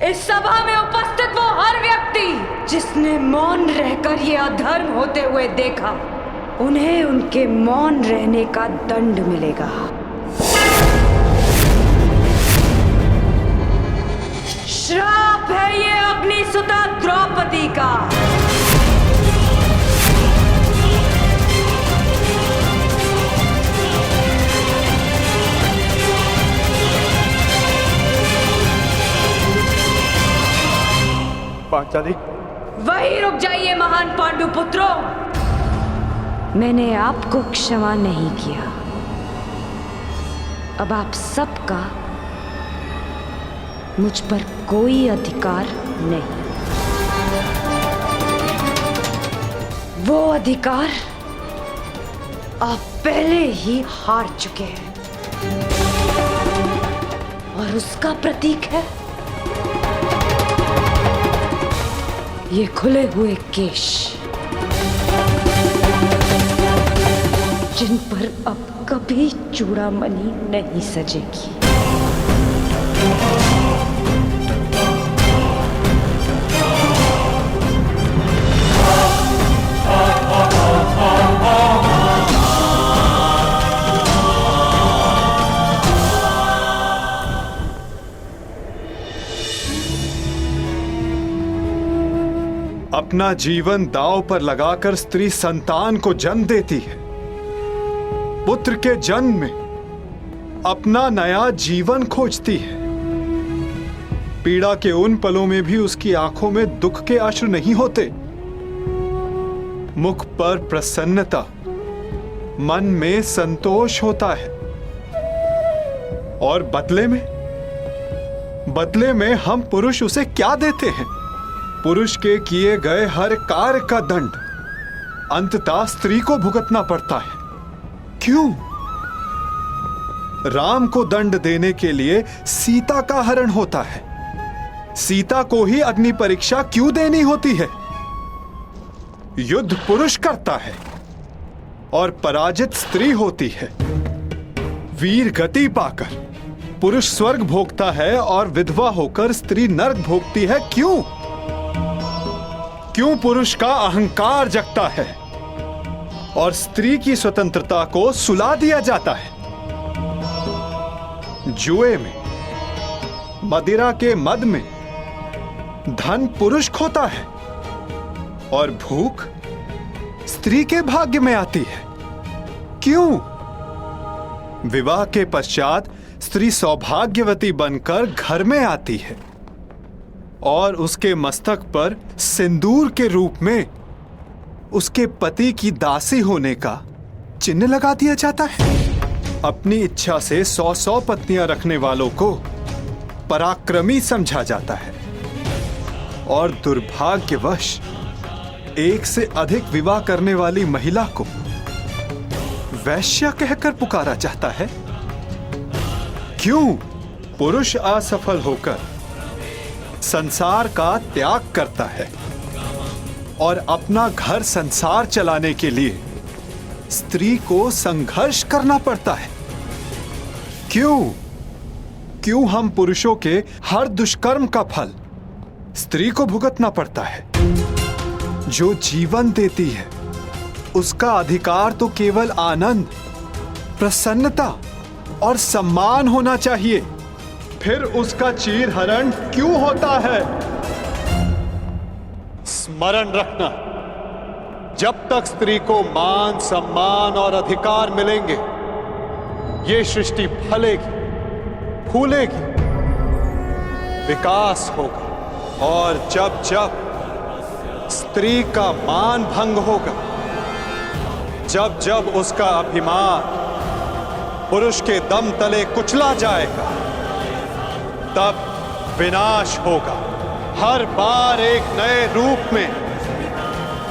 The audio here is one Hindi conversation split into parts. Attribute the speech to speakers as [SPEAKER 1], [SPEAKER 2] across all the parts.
[SPEAKER 1] इस सभा में उपस्थित वो हर व्यक्ति जिसने मौन रहकर ये अधर्म होते हुए देखा, उन्हें उनके मौन रहने का दंड मिलेगा। श्राप है ये अग्निसुता द्रौपदी का।
[SPEAKER 2] पांचाली,
[SPEAKER 1] वहीं रुक जाइए महान पांडु पुत्रों। मैंने आपको क्षमा नहीं किया। अब आप सबका मुझ पर कोई अधिकार नहीं। वो अधिकार आप पहले ही हार चुके हैं और उसका प्रतीक है ये खुले हुए केश, जिन पर अब कभी चूड़ामणि नहीं सजेगी।
[SPEAKER 2] अपना जीवन दांव पर लगाकर स्त्री संतान को जन्म देती है। पुत्र के जन्म में अपना नया जीवन खोजती है। पीड़ा के उन पलों में भी उसकी आंखों में दुख के अश्रु नहीं होते। मुख पर प्रसन्नता, मन में संतोष होता है। और बदले में हम पुरुष उसे क्या देते हैं? पुरुष के किए गए हर कार्य का दंड अंततः स्त्री को भुगतना पड़ता है। क्यों? राम को दंड देने के लिए सीता का हरण होता है। सीता को ही अग्नि परीक्षा क्यों देनी होती है? युद्ध पुरुष करता है और पराजित स्त्री होती है। वीर गति पाकर पुरुष स्वर्ग भोगता है और विधवा होकर स्त्री नरक भोगती है। क्यों? क्यों पुरुष का अहंकार जगता है और स्त्री की स्वतंत्रता को सुला दिया जाता है? जुए में, मदिरा के मद में धन पुरुष खोता है और भूख स्त्री के भाग्य में आती है। क्यों? विवाह के पश्चात स्त्री सौभाग्यवती बनकर घर में आती है और उसके मस्तक पर सिंदूर के रूप में उसके पति की दासी होने का चिन्ह लगा दिया जाता है। अपनी इच्छा से 100 पत्नियां रखने वालों को पराक्रमी समझा जाता है और दुर्भाग्यवश एक से अधिक विवाह करने वाली महिला को वैश्या कहकर पुकारा जाता है। क्यों? पुरुष असफल होकर संसार का त्याग करता है और अपना घर संसार चलाने के लिए स्त्री को संघर्ष करना पड़ता है। क्यों हम पुरुषों के हर दुष्कर्म का फल स्त्री को भुगतना पड़ता है? जो जीवन देती है उसका अधिकार तो केवल आनंद, प्रसन्नता और सम्मान होना चाहिए। फिर उसका चीरहरण क्यों होता है? स्मरण रखना, जब तक स्त्री को मान, सम्मान और अधिकार मिलेंगे, ये सृष्टि फलेगी, फूलेगी, विकास होगा। और जब जब स्त्री का मान भंग होगा, जब जब उसका अभिमान पुरुष के दम तले कुचला जाएगा, तब विनाश होगा। हर बार एक नए रूप में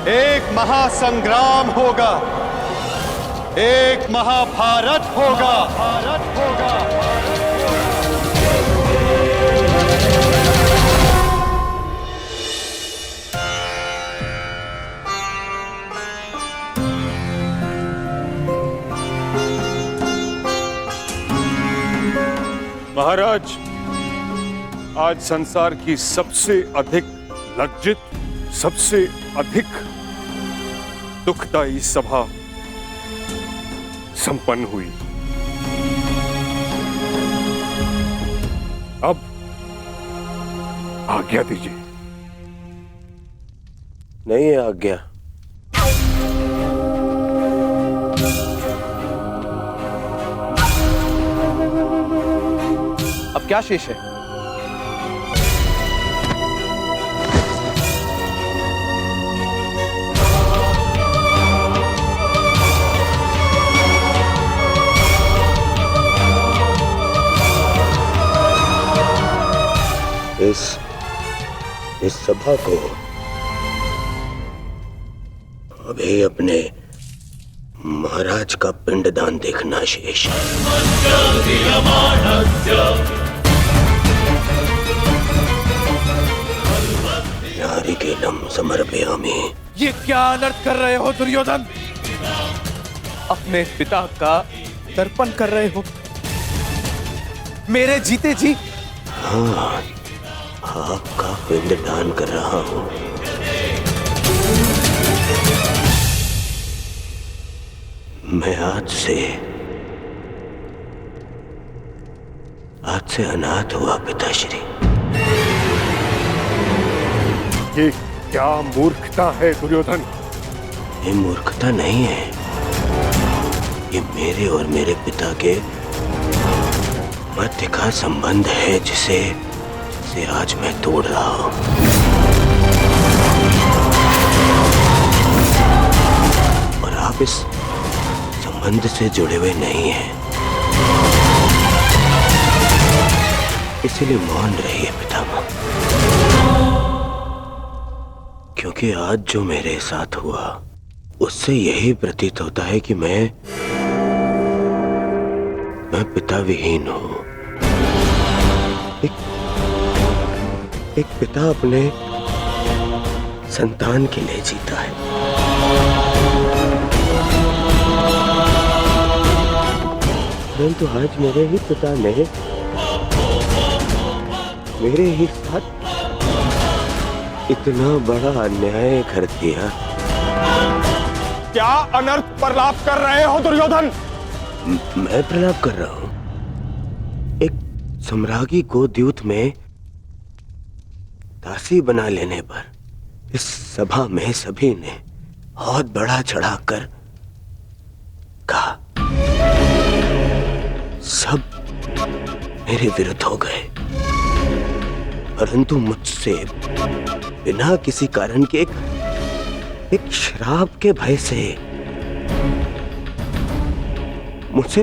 [SPEAKER 2] एक महासंग्राम होगा, एक महाभारत होगा।
[SPEAKER 3] महाराज, आज संसार की सबसे अधिक लज्जित, सबसे अधिक दुखदायी सभा संपन्न हुई। अब आज्ञा दीजिए।
[SPEAKER 4] नहीं है आज्ञा।
[SPEAKER 5] अब क्या शेष है?
[SPEAKER 4] इस सभा को अभी अपने महाराज का पिंडदान देखना शेष है। नारिकेलम समर्पयामि।
[SPEAKER 5] ये क्या अनर्थ कर रहे हो दुर्योधन? अपने पिता का तर्पण कर रहे हो मेरे जीते जी।
[SPEAKER 4] हाँ, आपका पिंडदान कर रहा हूं। मैं आज से अनाथ हुआ पिताश्री।
[SPEAKER 3] ये क्या मूर्खता है दुर्योधन?
[SPEAKER 4] ये मूर्खता नहीं है, ये मेरे और मेरे पिता के मध्य का संबंध है जिसे आज मैं तोड़ रहा हूं। और आप इस संबंध से जुड़े हुए नहीं हैं, इसीलिए मौन रहिए पितामह। क्योंकि आज जो मेरे साथ हुआ उससे यही प्रतीत होता है कि मैं पिता विहीन हूं। एक पिता अपने संतान के लिए जीता है। परंतु आज मेरे ही पिता ने मेरे ही साथ इतना बड़ा अन्याय कर दिया।
[SPEAKER 3] क्या अनर्थ प्रलाप कर रहे हो दुर्योधन?
[SPEAKER 4] मैं प्रलाप कर रहा हूं। एक सम्राज्ञी को द्यूत में दासी बना लेने पर इस सभा में सभी ने बहुत बड़ा चढ़ाकर कहा। सब मेरे विरुद्ध हो गए, परंतु मुझसे बिना किसी कारण के एक श्राप के भय से मुझसे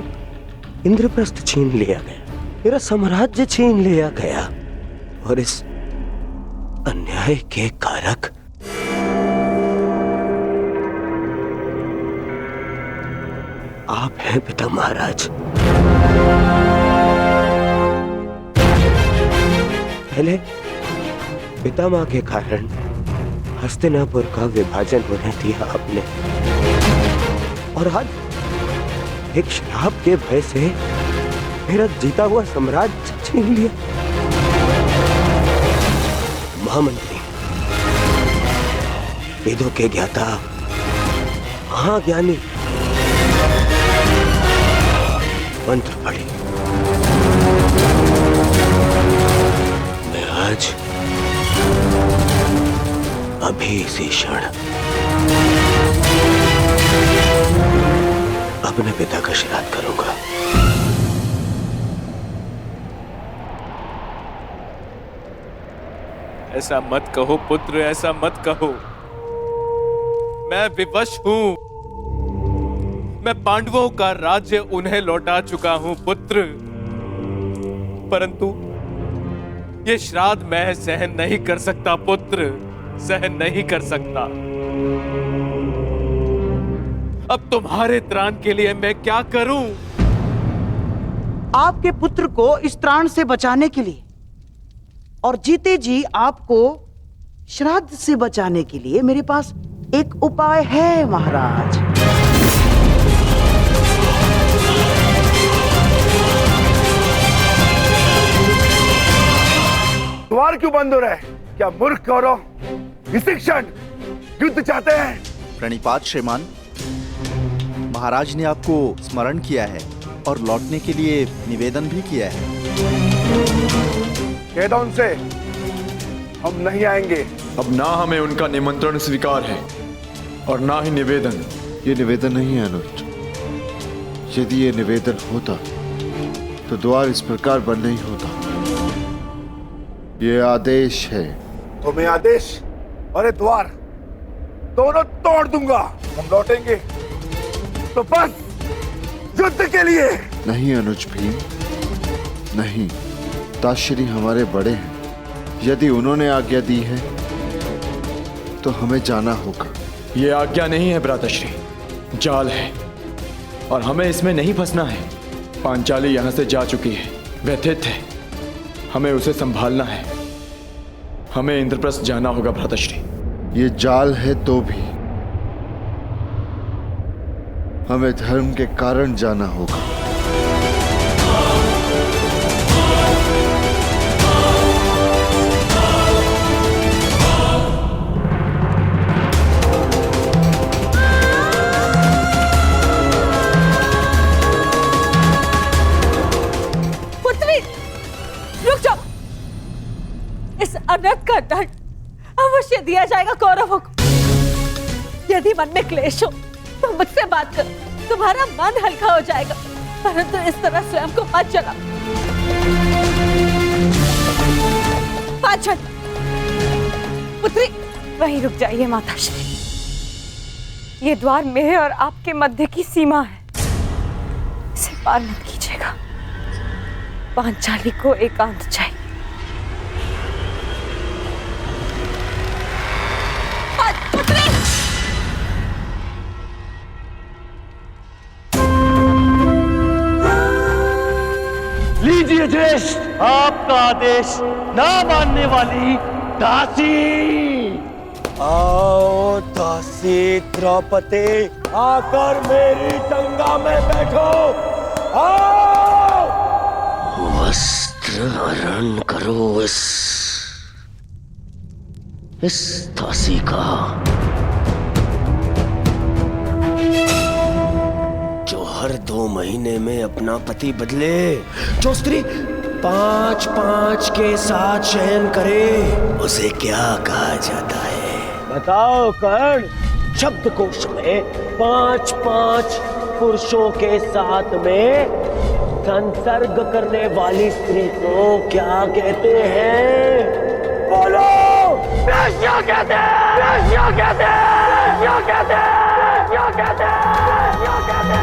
[SPEAKER 4] इंद्रप्रस्थ छीन लिया गया, मेरा साम्राज्य छीन लिया गया। और इस अन्याय के कारक आप हैं पिता महाराज। पहले पितामह के कारण हस्तिनापुर का विभाजन होने दिया आपने, और आज एक श्राप के भय से मेरा जीता हुआ साम्राज्य छीन लिया। महामंत्री, वेदों के ज्ञाता, महाज्ञानी, मंत्र पढ़े। मैं आज अभी इसी क्षण अपने पिता का श्राद्ध करूंगा।
[SPEAKER 5] ऐसा मत कहो पुत्र, ऐसा मत कहो। मैं विवश हूं। मैं पांडवों का राज्य उन्हें लौटा चुका हूं पुत्र, परंतु ये श्राद्ध मैं सहन नहीं कर सकता पुत्र, सहन नहीं कर सकता। अब तुम्हारे त्राण के लिए मैं क्या करूं?
[SPEAKER 6] आपके पुत्र को इस त्राण से बचाने के लिए और जीते जी आपको श्राद्ध से बचाने के लिए मेरे पास एक उपाय है महाराज।
[SPEAKER 7] द्वार क्यों बंद हो रहा है? क्या मूर्ख कौरव इसी क्षण युद्ध चाहते हैं?
[SPEAKER 8] प्रणिपात श्रीमान, महाराज ने आपको स्मरण किया है और लौटने के लिए निवेदन भी किया है।
[SPEAKER 7] कह दो उनसे हम नहीं आएंगे।
[SPEAKER 9] अब ना हमें उनका निमंत्रण स्वीकार है और ना ही निवेदन।
[SPEAKER 10] ये निवेदन नहीं है अनुज। यदि ये निवेदन होता तो द्वार इस प्रकार बंद नहीं होता। ये आदेश है।
[SPEAKER 7] तुम्हें आदेश और ये द्वार दोनों तोड़ दूंगा। हम लौटेंगे तो बस युद्ध के लिए।
[SPEAKER 10] नहीं अनुज भीम, नहीं। ताश्री हमारे बड़े हैं। यदि उन्होंने आज्ञा दी है तो हमें जाना होगा।
[SPEAKER 9] ये आज्ञा नहीं है भ्राताश्री, जाल है और हमें इसमें नहीं फंसना है। पांचाली यहां से जा चुकी है, व्यथित है। हमें उसे संभालना है। हमें इंद्रप्रस्थ जाना होगा भ्राताश्री।
[SPEAKER 10] ये जाल है तो भी हमें धर्म के कारण जाना होगा।
[SPEAKER 1] पुत्री, रुक जाओ। इस अनर्थ का दंड अवश्य दिया जाएगा कौरवों को। यदि मन में क्लेश हो तो मुझसे बात करो, तुम्हारा मन हल्का हो जाएगा, परंतु इस तरह स्वयं को मत जलाओ। पांचल, पुत्री वहीं रुक जाइए माताश्री। ये द्वार मेरे और आपके मध्य की सीमा है, इसे पार मत कीजिएगा। पांचाली को एकांत चाहिए।
[SPEAKER 11] लीजिए ज्येष्ठ आपका आदेश ना मानने वाली दासी। आओ दासी द्रौपदी, आकर मेरी टंगा में बैठो। आओ।
[SPEAKER 4] वस्त्र हरण करो इस दासी का, जो हर 2 महीने में अपना पति बदले, जो स्त्री 5-5 के साथ शयन करे, उसे क्या कहा जाता है? बताओ कर्ण। शब्दकोश में 5-5 पुरुषों के साथ में संसर्ग करने वाली स्त्री को क्या कहते हैं? बोलो। वेश्या कहते हैं, वेश्या कहते हैं, वेश्या कहते हैं, वेश्या कहते हैं, वेश्या कहते हैं।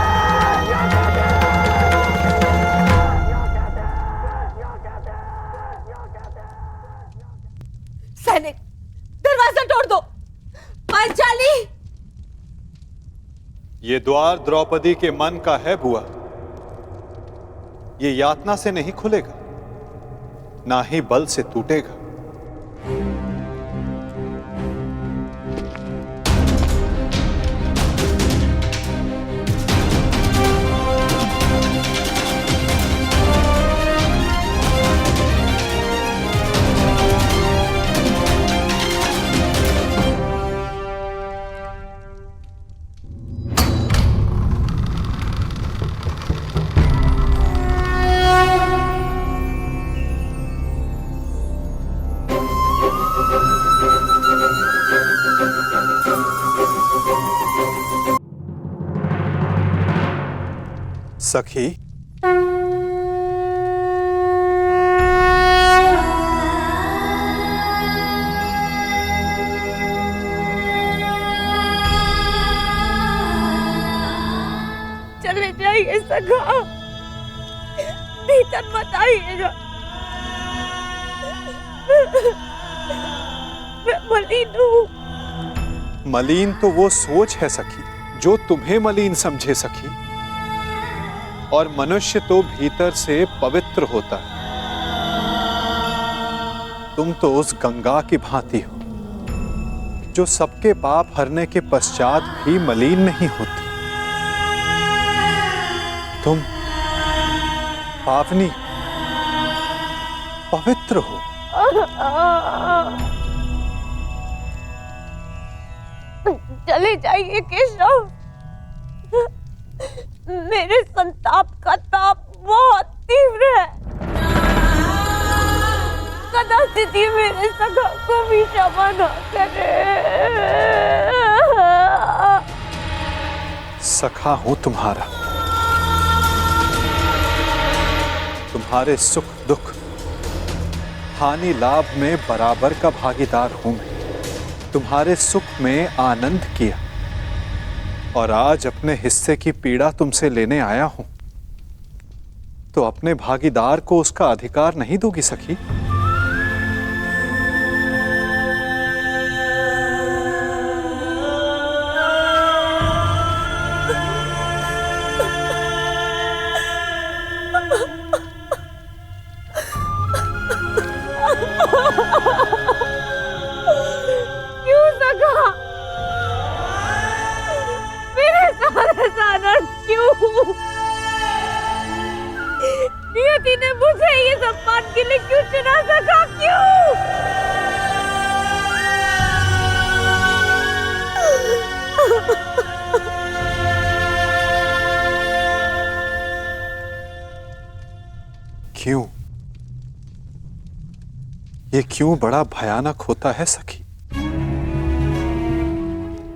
[SPEAKER 1] सैनिक, दरवाजा तोड़ दो। पांचाली,
[SPEAKER 2] ये द्वार द्रौपदी के मन का है बुआ। ये यातना से नहीं खुलेगा, ना ही बल से टूटेगा। सखी,
[SPEAKER 1] चले जाइए सखा, भीतर मत आइएगा। मैं मलिन हूँ।
[SPEAKER 2] मलिन तो वो सोच है सखी जो तुम्हें मलिन समझे सखी, और मनुष्य तो भीतर से पवित्र होता है। तुम तो उस गंगा की भांति हो जो सबके पाप हरने के पश्चात भी मलिन नहीं होती। तुम पावनी पवित्र हो।
[SPEAKER 1] चले जाइए केशव। मेरे संताप का ताप बहुत तीव्र है। कदाचित ही मेरे सखा को भी क्षमा न करे।
[SPEAKER 2] सखा हूं तुम्हारा, तुम्हारे सुख दुख हानि लाभ में बराबर का भागीदार हूं मैं। तुम्हारे सुख में आनंद किया और आज अपने हिस्से की पीड़ा तुमसे लेने आया हूं, तो अपने भागीदार को उसका अधिकार नहीं दोगी सखी?
[SPEAKER 1] क्यों सखा? मेरे सारे सानंद क्यों? नियति ने मुझे ये सम्मान के लिए क्यों चुना सका? क्यों?
[SPEAKER 2] क्यों? ये क्यों बड़ा भयानक होता है सखी?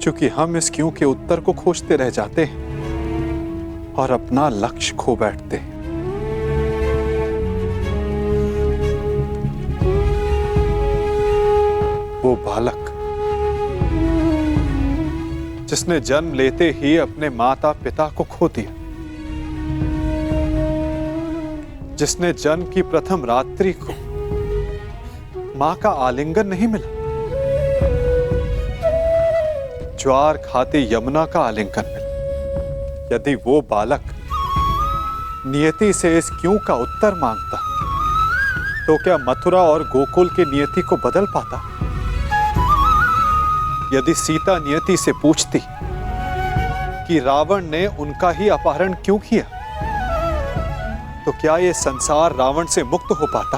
[SPEAKER 2] क्योंकि हम इस क्यों के उत्तर को खोजते रह जाते हैं और अपना लक्ष्य खो बैठते हैं। वो बालक जिसने जन्म लेते ही अपने माता पिता को खो दिया, जिसने जन्म की प्रथम रात्रि को मां का आलिंगन नहीं मिला, ज्वार खाती यमुना का आलिंगन मिला। यदि वो बालक नियति से इस क्यों का उत्तर मांगता, तो क्या मथुरा और गोकुल की नियति को बदल पाता? यदि सीता नियति से पूछती कि रावण ने उनका ही अपहरण क्यों किया, तो क्या ये संसार रावण से मुक्त हो पाता?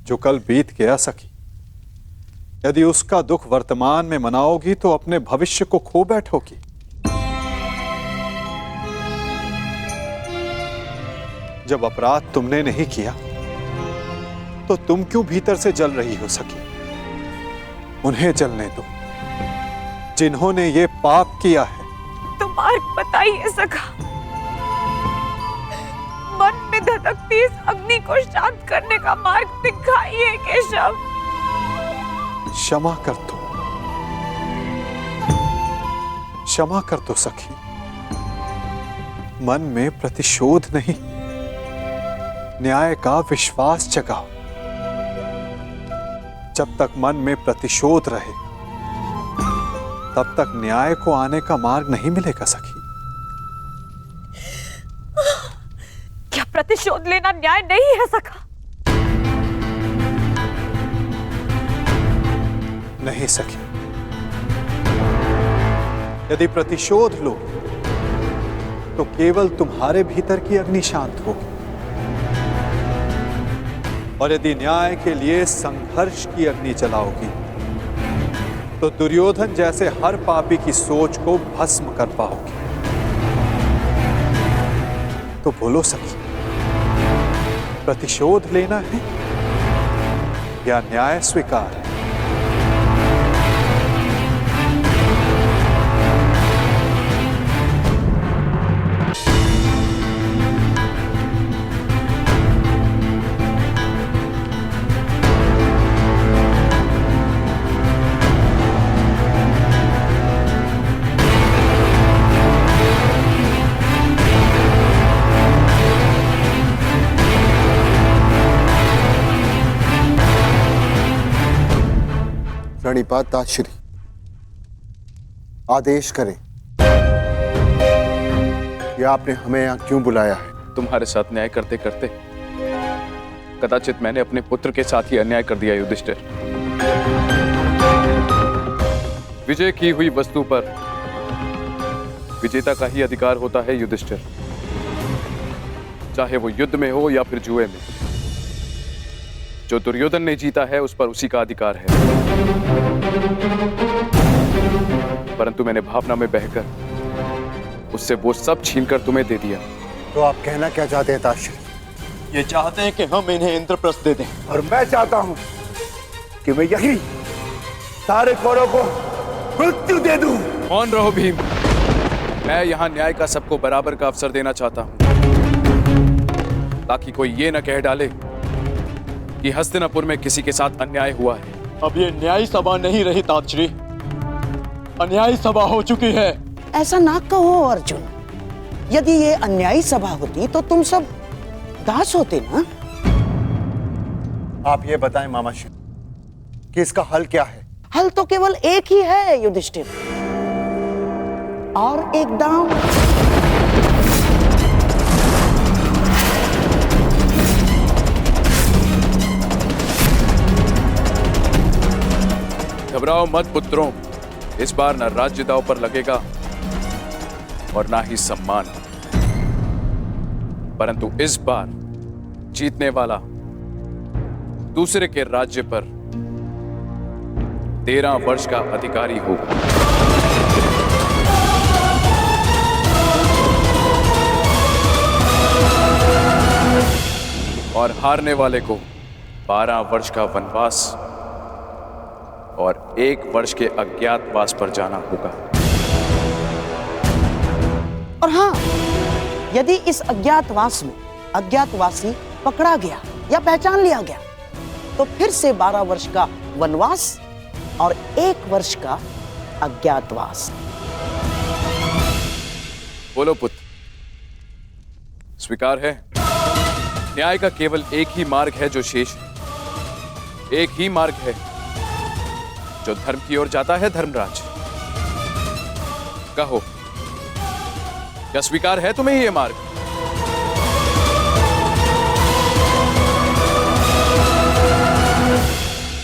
[SPEAKER 2] जो कल बीत गया सखी, यदि उसका दुख वर्तमान में मनाओगी तो अपने भविष्य को खो बैठोगी। जब अपराध तुमने नहीं किया तो तुम क्यों भीतर से जल रही हो सखी? उन्हें जलने दो जिन्होंने ये पाप किया है।
[SPEAKER 1] तो मार्ग बताइए सखा। मन में धधकती इस अग्नि को शांत करने का मार्ग दिखाइए केशव।
[SPEAKER 2] क्षमा कर दो, क्षमा कर दो सखी। मन में प्रतिशोध नहीं, न्याय का विश्वास जगाओ। जब तक मन में प्रतिशोध रहे तब तक न्याय को आने का मार्ग नहीं मिलेगा सखी।
[SPEAKER 1] क्या प्रतिशोध लेना न्याय नहीं है सखा?
[SPEAKER 2] नहीं सखी, यदि प्रतिशोध लो तो केवल तुम्हारे भीतर की अग्नि शांत होगी, और यदि न्याय के लिए संघर्ष की अग्नि जलाओगी तो दुर्योधन जैसे हर पापी की सोच को भस्म कर पाओगी। तो बोलो सखी, प्रतिशोध लेना है या न्याय स्वीकार है?
[SPEAKER 10] प्रणिपात ताश्री, आदेश करें कि आपने हमें यहाँ क्यों बुलाया है?
[SPEAKER 5] तुम्हारे साथ न्याय करते करते कदाचित मैंने अपने पुत्र के साथ ही अन्याय कर दिया युधिष्ठिर। विजय की हुई वस्तु पर विजेता का ही अधिकार होता है युधिष्ठिर। चाहे वो युद्ध में हो या फिर जुए में। जो दुर्योधन ने जीता है उस पर उसी का अधिकार है, परंतु मैंने भावना में बहकर उससे वो सब छीनकर तुम्हें दे दिया।
[SPEAKER 7] तो आप कहना क्या चाहते हैं ताशरी?
[SPEAKER 8] ये चाहते हैं कि हम इन्हें इंद्रप्रस्थ दे दें।
[SPEAKER 7] और मैं चाहता हूं कि मैं यही सारे कौरवों को मृत्यु दे दूं।
[SPEAKER 5] मौन रहो भीम। मैं यहाँ न्याय का सबको बराबर का अवसर देना चाहता हूँ, ताकि कोई ये न कह डाले कि हस्तिनापुर में किसी के साथ अन्याय हुआ है।
[SPEAKER 8] अब ये न्यायी सभा नहीं रही तातश्री, अन्यायी सभा हो चुकी है।
[SPEAKER 6] ऐसा ना कहो अर्जुन। यदि ये अन्यायी सभा होती तो तुम सब दास होते ना।
[SPEAKER 7] आप ये बताएं मामाश्री कि इसका हल क्या है?
[SPEAKER 6] हल तो केवल एक ही है युधिष्ठिर, और एक दांव।
[SPEAKER 5] घबराओ मत पुत्रों, इस बार न राज्य दांव पर लगेगा और ना ही सम्मान, परंतु इस बार जीतने वाला दूसरे के राज्य पर 13 वर्ष का अधिकारी होगा। और हारने वाले को 12 वर्ष का वनवास और 1 वर्ष के अज्ञातवास पर जाना होगा।
[SPEAKER 6] और हाँ, यदि इस अज्ञातवास में अज्ञातवासी पकड़ा गया या पहचान लिया गया तो फिर से 12 वर्ष का वनवास और 1 वर्ष का अज्ञातवास।
[SPEAKER 5] बोलो पुत्र, स्वीकार है? न्याय का केवल एक ही मार्ग है जो शेष है, एक ही मार्ग है जो धर्म की ओर जाता है। धर्मराज, कहो, क्या स्वीकार है तुम्हें ये मार्ग?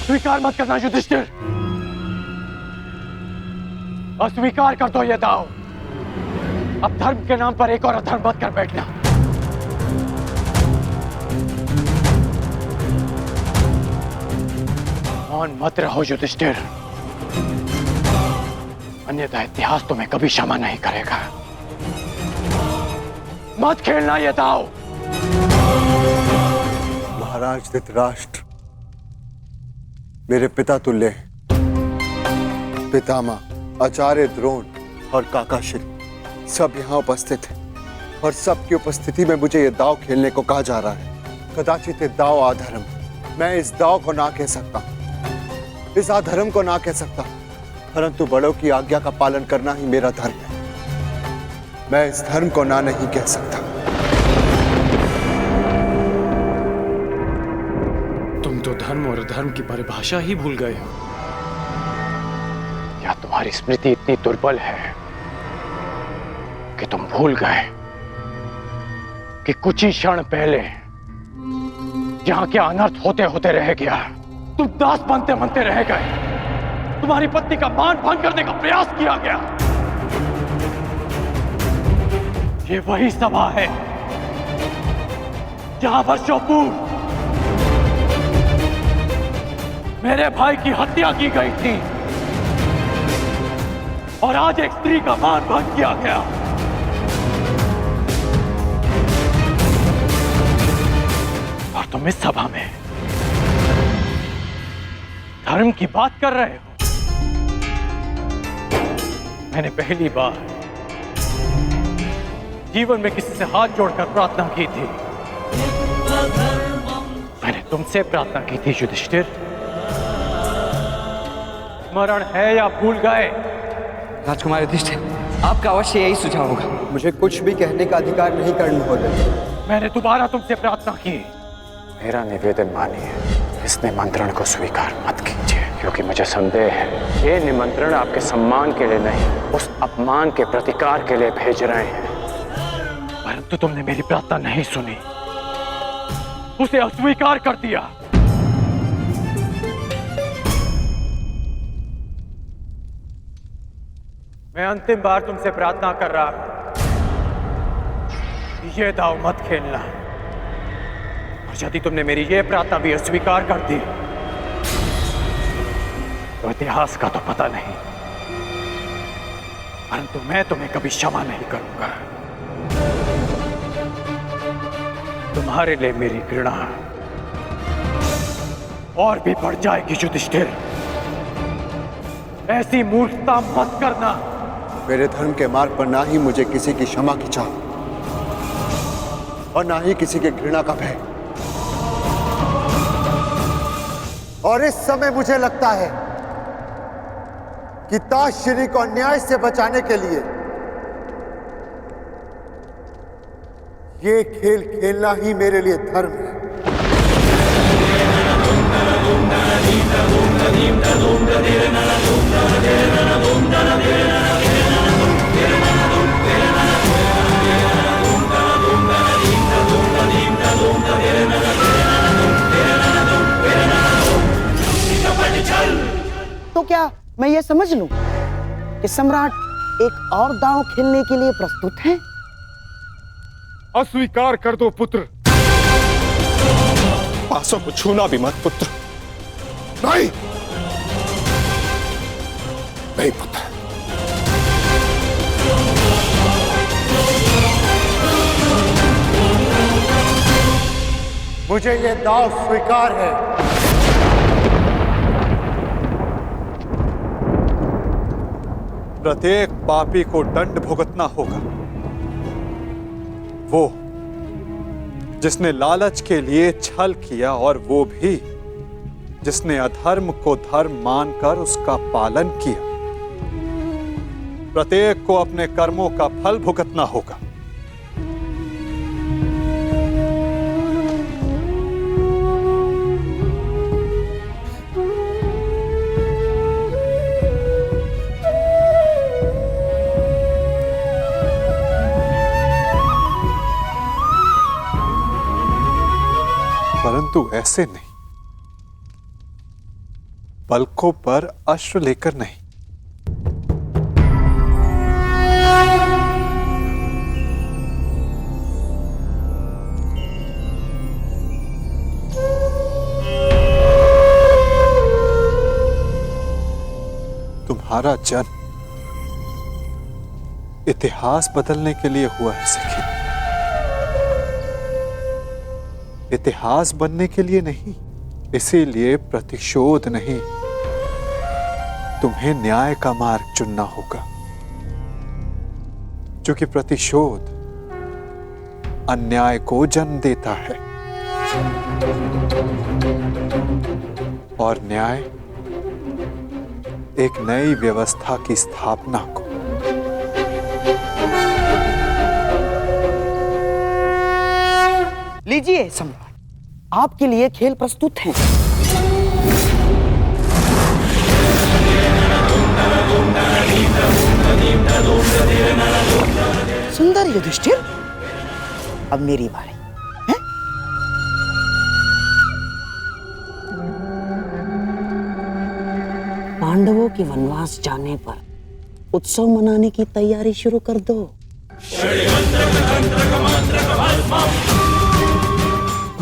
[SPEAKER 11] स्वीकार मत करना युधिष्ठिर, अस्वीकार कर दो ये दांव। अब धर्म के नाम पर एक और अधर्म मत कर बैठना। मौन मत रहो युधिष्ठिर, अन्यथा इतिहास तुम्हें कभी क्षमा नहीं करेगा। मत खेलना ये दांव।
[SPEAKER 7] महाराज धृतराष्ट्र मेरे पिता तुल्य हैं। पितामह, आचार्य द्रोण और काकाश्री सब यहाँ उपस्थित हैं और सबकी उपस्थिति में मुझे ये दांव खेलने को कहा जा रहा है। कदाचित ये दांव अधर्म, मैं इस दांव को ना कह सकता, इस अधर्म को ना कह सकता, परंतु बड़ों की आज्ञा का पालन करना ही मेरा धर्म है। मैं इस धर्म को ना नहीं कह सकता।
[SPEAKER 9] तुम तो धर्म और अधर्म की परिभाषा ही भूल गए हो।
[SPEAKER 11] या तुम्हारी स्मृति इतनी दुर्बल है कि तुम भूल गए कि कुछ ही क्षण पहले यहां क्या अनर्थ होते होते रह गया। तुम दास बनते बनते रह गए। तुम्हारी पत्नी का मान भंग करने का प्रयास किया गया। ये वही सभा है जहां वर्षों पूर्व मेरे भाई की हत्या की गई थी और आज एक स्त्री का मान भंग किया गया। और तुम इस सभा में धर्म की बात कर रहे हो। मैंने पहली बार जीवन में किसी से हाथ जोड़कर प्रार्थना की थी। मैंने तुमसे प्रार्थना की थी युधिष्ठिर। स्मरण है या भूल गए?
[SPEAKER 12] राजकुमार युधिष्ठिर, आपका अवश्य यही सुझाव होगा।
[SPEAKER 13] मुझे कुछ भी कहने का अधिकार नहीं कर्ण महोदय।
[SPEAKER 11] मैंने दोबारा तुमसे प्रार्थना की। मेरा निवेदन मानिए, इस निमंत्रण को स्वीकार मत कीजिए, क्योंकि मुझे संदेह है ये निमंत्रण आपके सम्मान के लिए नहीं, उस अपमान के प्रतिकार के लिए भेज रहे हैं। परंतु तुमने मेरी प्रार्थना नहीं सुनी, उसे अस्वीकार कर दिया। मैं अंतिम बार तुमसे प्रार्थना कर रहा हूं, ये दांव मत खेलना। यदि तुमने मेरी ये प्रार्थना भी अस्वीकार कर दी तो इतिहास का तो पता नहीं, परंतु मैं तुम्हें कभी क्षमा नहीं करूंगा। तुम्हारे लिए मेरी घृणा और भी बढ़ जाएगी युधिष्ठिर। ऐसी मूर्खता मत करना।
[SPEAKER 7] मेरे धर्म के मार्ग पर ना ही मुझे किसी की क्षमा की चाह और ना ही किसी के घृणा का भय। और इस समय मुझे लगता है कि ताशरी को अन्याय से बचाने के लिए ये खेल खेलना ही मेरे लिए धर्म है।
[SPEAKER 6] तो क्या मैं ये समझ लूं कि सम्राट एक और दांव खेलने के लिए प्रस्तुत हैं?
[SPEAKER 3] अस्वीकार कर दो पुत्र। पासों को छूना भी मत पुत्र। नहीं नहीं पुत्र।
[SPEAKER 7] मुझे ये दाव स्वीकार है।
[SPEAKER 2] प्रत्येक पापी को दंड भुगतना होगा। वो जिसने लालच के लिए छल किया और वो भी जिसने अधर्म को धर्म मानकर उसका पालन किया। प्रत्येक को अपने कर्मों का फल भुगतना होगा। परंतु ऐसे नहीं, पलकों पर अश्रु लेकर नहीं। तुम्हारा जन्म इतिहास बदलने के लिए हुआ है सखी, इतिहास बनने के लिए नहीं। इसीलिए प्रतिशोध नहीं, तुम्हें न्याय का मार्ग चुनना होगा, क्योंकि प्रतिशोध अन्याय को जन्म देता है और न्याय एक नई व्यवस्था की स्थापना को।
[SPEAKER 6] लीजिए सम्राट, आपके लिए खेल प्रस्तुत हैं। सुंदर युधिष्ठिर, अब मेरी बारी है। पांडवों के वनवास जाने पर उत्सव मनाने की तैयारी शुरू कर दो।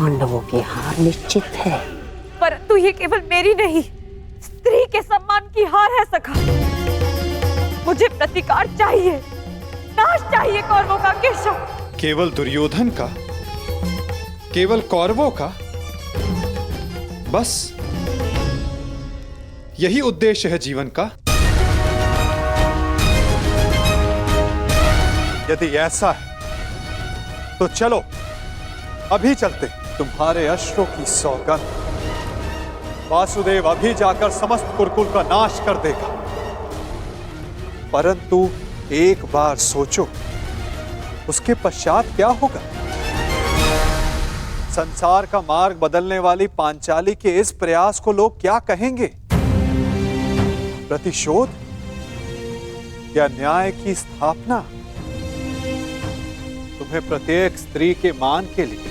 [SPEAKER 6] पांडवों की हार निश्चित है।
[SPEAKER 1] परंतु ये केवल मेरी नहीं, स्त्री के सम्मान की हार है सखा। मुझे प्रतिकार चाहिए, नाश चाहिए कौरवों का केशव।
[SPEAKER 2] केवल दुर्योधन का, केवल कौरवों का, बस यही उद्देश्य है जीवन का। यदि ऐसा है तो चलो अभी चलते। तुम्हारे अश्रों की सौगंध वासुदेव अभी जाकर समस्त कुरुकुल का नाश कर देगा। परंतु एक बार सोचो, उसके पश्चात क्या होगा? संसार का मार्ग बदलने वाली पांचाली के इस प्रयास को लोग क्या कहेंगे? प्रतिशोध या न्याय की स्थापना? तुम्हें प्रत्येक स्त्री के मान के लिए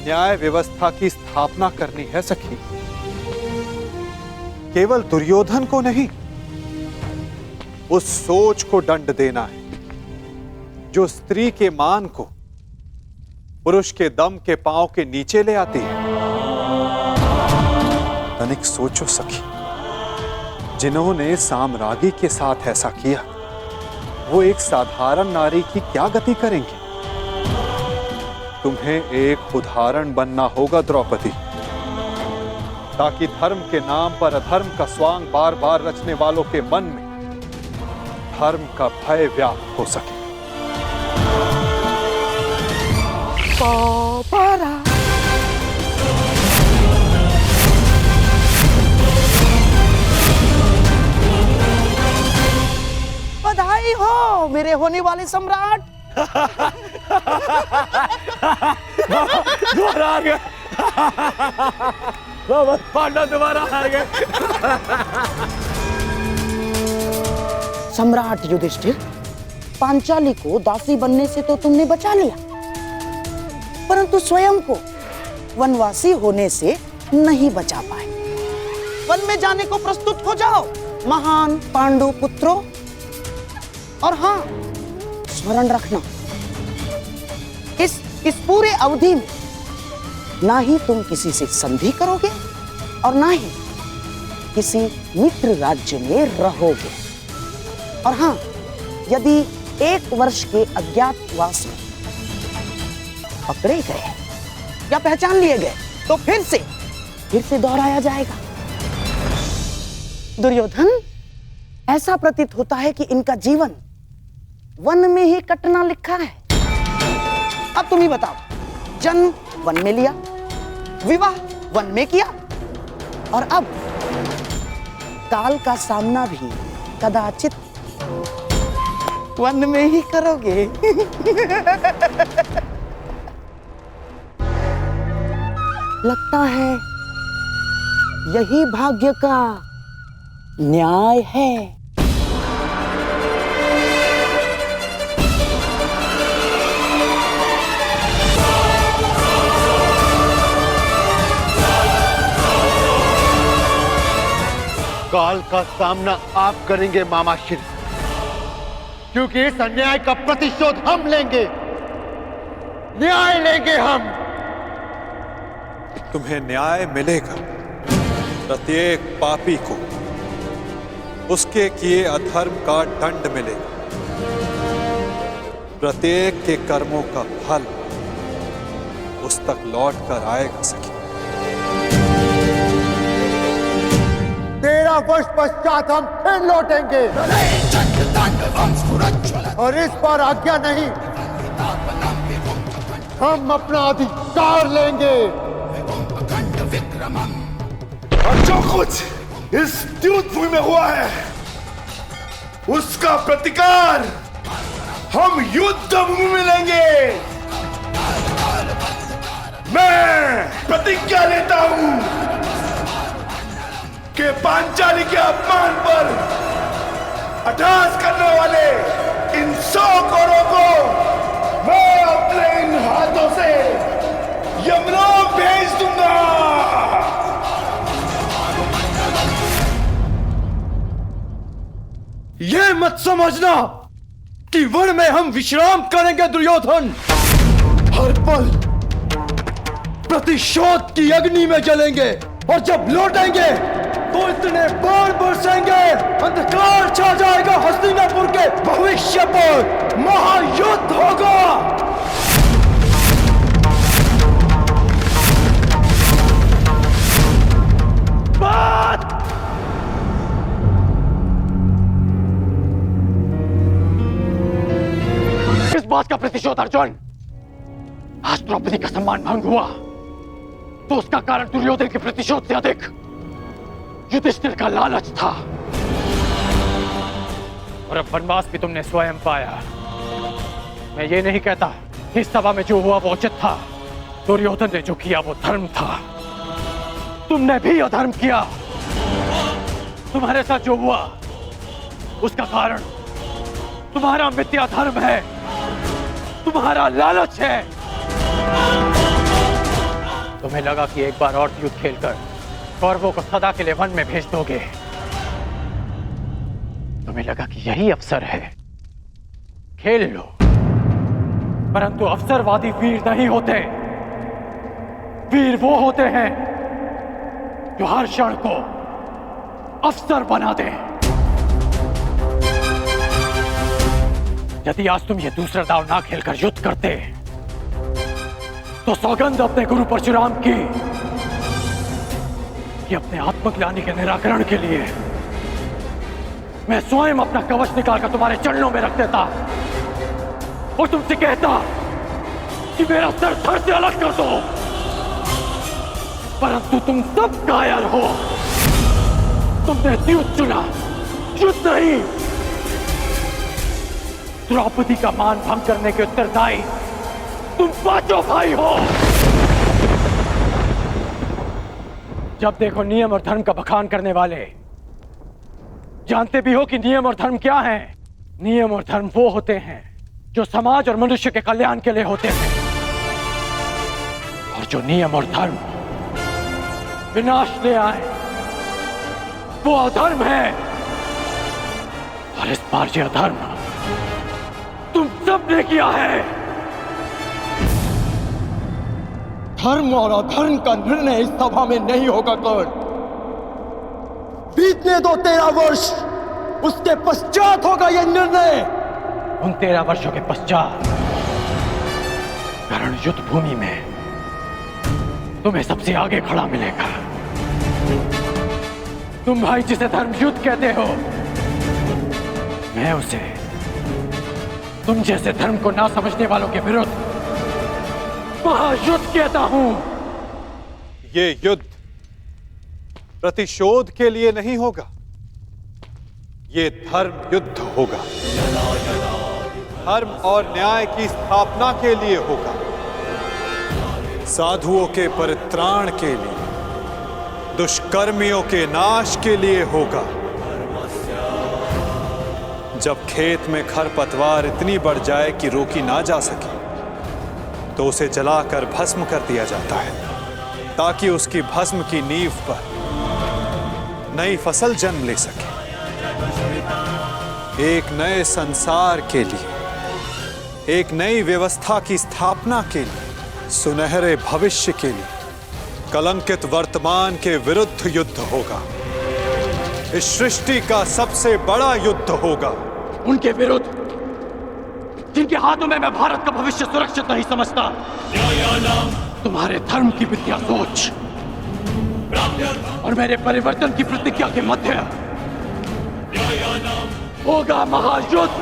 [SPEAKER 2] न्याय व्यवस्था की स्थापना करनी है सखी। केवल दुर्योधन को नहीं, उस सोच को दंड देना है जो स्त्री के मान को
[SPEAKER 7] पुरुष के दम के पांव के नीचे ले आती है। तनिक सोचो सखी, जिन्होंने साम्राज्ञी के साथ ऐसा किया, वो एक साधारण नारी की क्या गति करेंगे? तुम्हें एक उदाहरण बनना होगा द्रौपदी, ताकि धर्म के नाम पर अधर्म का स्वांग बार बार रचने वालों के मन में धर्म का भय व्याप्त हो सके।
[SPEAKER 6] बधाई हो मेरे होने वाले सम्राट।
[SPEAKER 5] दोबारा आ गए। पांडव दोबारा आ गए।
[SPEAKER 6] सम्राट युधिष्ठिर, पांचाली को दासी बनने से तो तुमने बचा लिया, परंतु स्वयं को वनवासी होने से नहीं बचा पाए। वन में जाने को प्रस्तुत हो जाओ महान पांडु पुत्रों। और हाँ, स्मरण रखना, इस पूरे अवधि में ना ही तुम किसी से संधि करोगे और ना ही किसी मित्र राज्य में रहोगे। और हाँ, यदि 1 वर्ष के अज्ञातवास में पकड़े गए या पहचान लिए गए तो फिर से दोहराया जाएगा। दुर्योधन, ऐसा प्रतीत होता है कि इनका जीवन वन में ही कटना लिखा है। अब तुम ही बताओ, जन्म वन में लिया, विवाह वन में किया, और अब काल का सामना भी कदाचित वन में ही करोगे। लगता है यही भाग्य का न्याय है।
[SPEAKER 10] काल का सामना आप करेंगे मामा श्री, क्योंकि इस अन्याय का प्रतिशोध हम लेंगे, न्याय लेंगे हम।
[SPEAKER 7] तुम्हें न्याय मिलेगा। प्रत्येक पापी को उसके किए अधर्म का दंड मिलेगा। प्रत्येक के कर्मों का फल उस तक लौट कर आएगा सखी।
[SPEAKER 10] 13 वर्ष पश्चात हम फिर लौटेंगे, और इस बार आज्ञा नहीं, हम अपना अधिकार लेंगे।
[SPEAKER 14] और जो कुछ इस द्यूतभूमि में हुआ है, उसका प्रतिकार हम युद्ध भूमि में लेंगे। मैं प्रतिज्ञा लेता हूं कि पांचाली के अपमान पर अट्टहास करने वाले इन 100 कौरवों को मैं अपने इन हाथों से यमलोक भेज दूंगा।
[SPEAKER 9] ये मत समझना कि वन में हम विश्राम करेंगे दुर्योधन। हर पल प्रतिशोध की अग्नि में जलेंगे, और जब लौटेंगे तो इतने बाण बरसेंगे, अंधकार छा जाएगा हस्तिनापुर के भविष्य पर। महायुद्ध होगा। बात
[SPEAKER 11] किस बात का प्रतिशोध अर्जुन? आज द्रौपदी का सम्मान भंग हुआ तो उसका कारण दुर्योधन के प्रतिशोध से अधिक युधिष्ठिर का लालच था, और अब वनवास भी तुमने स्वयं पाया। मैं ये नहीं कहता कि इस सभा में जो हुआ वो उचित था। दुर्योधन ने जो किया वो धर्म था। तुमने भी अधर्म किया। तुम्हारे साथ जो हुआ उसका कारण तुम्हारा मिथ्या धर्म है, तुम्हारा लालच है। तुम्हें लगा कि एक बार और युद्ध खेलकर कौरवों को सदा के लिए वन में भेज दोगे। तुम्हें लगा कि यही अवसर है, खेल लो।
[SPEAKER 10] परंतु अवसरवादी वीर नहीं होते। वीर वो होते हैं जो हर क्षण को अवसर बना दे। यदि आज तुम ये दूसरा दांव ना खेलकर युद्ध करते तो सौगंध अपने गुरु परशुराम की कि अपने आत्मज्ञानी के निराकरण के लिए मैं स्वयं अपना कवच निकालकर तुम्हारे चरणों में रख देता और तुमसे कहता कि मेरा सर धड़ से अलग कर दो, परंतु तुम सब कायर हो। तुमने युद्ध चुना, युद्ध नहीं। द्रौपदी का मान भंग करने के उत्तरदायी तुम पांचों भाई हो। जब देखो नियम और धर्म का बखान करने वाले जानते भी हो कि नियम और धर्म क्या है। नियम और धर्म वो होते हैं जो समाज और मनुष्य के कल्याण के लिए होते हैं, और जो नियम और धर्म विनाश ले आए वो अधर्म है। और इस बार ये अधर्म तुम सब ने किया है।
[SPEAKER 13] धर्म और अधर्म का निर्णय इस सभा में नहीं होगा कर्ण। बीतने दो 13 वर्ष, उसके पश्चात होगा यह निर्णय।
[SPEAKER 10] उन 13 वर्षों के पश्चात कर्ण युद्ध भूमि में तुम्हें सबसे आगे खड़ा मिलेगा। तुम भाई जिसे धर्म युद्ध कहते हो, मैं उसे तुम जैसे धर्म को ना समझने वालों के विरुद्ध महायुद्ध कहता हूं।
[SPEAKER 2] ये युद्ध प्रतिशोध के लिए नहीं होगा, ये धर्म युद्ध होगा। धर्म और न्याय की स्थापना के लिए होगा, साधुओं के परित्राण के लिए, दुष्कर्मियों के नाश के लिए होगा। जब खेत में खरपतवार इतनी बढ़ जाए कि रोकी ना जा सके तो उसे जलाकर भस्म कर दिया जाता है, ताकि उसकी भस्म की नींव पर नई फसल जन्म ले सके। एक नए संसार के लिए, एक नई व्यवस्था की स्थापना के लिए, सुनहरे भविष्य के लिए, कलंकित वर्तमान के विरुद्ध युद्ध होगा। इस सृष्टि का सबसे बड़ा युद्ध होगा।
[SPEAKER 10] उनके विरुद्ध जिनके हाथों में मैं भारत का भविष्य सुरक्षित नहीं समझता। तुम्हारे धर्म की विद्या सोच और मेरे परिवर्तन की प्रतिज्ञा के मध्य होगा महायुद्ध,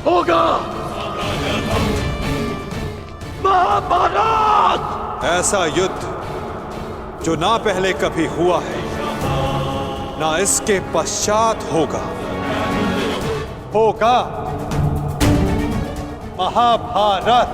[SPEAKER 10] होगा महाभारत।
[SPEAKER 2] ऐसा युद्ध जो ना पहले कभी हुआ है, ना इसके पश्चात होगा। होगा महाभारत।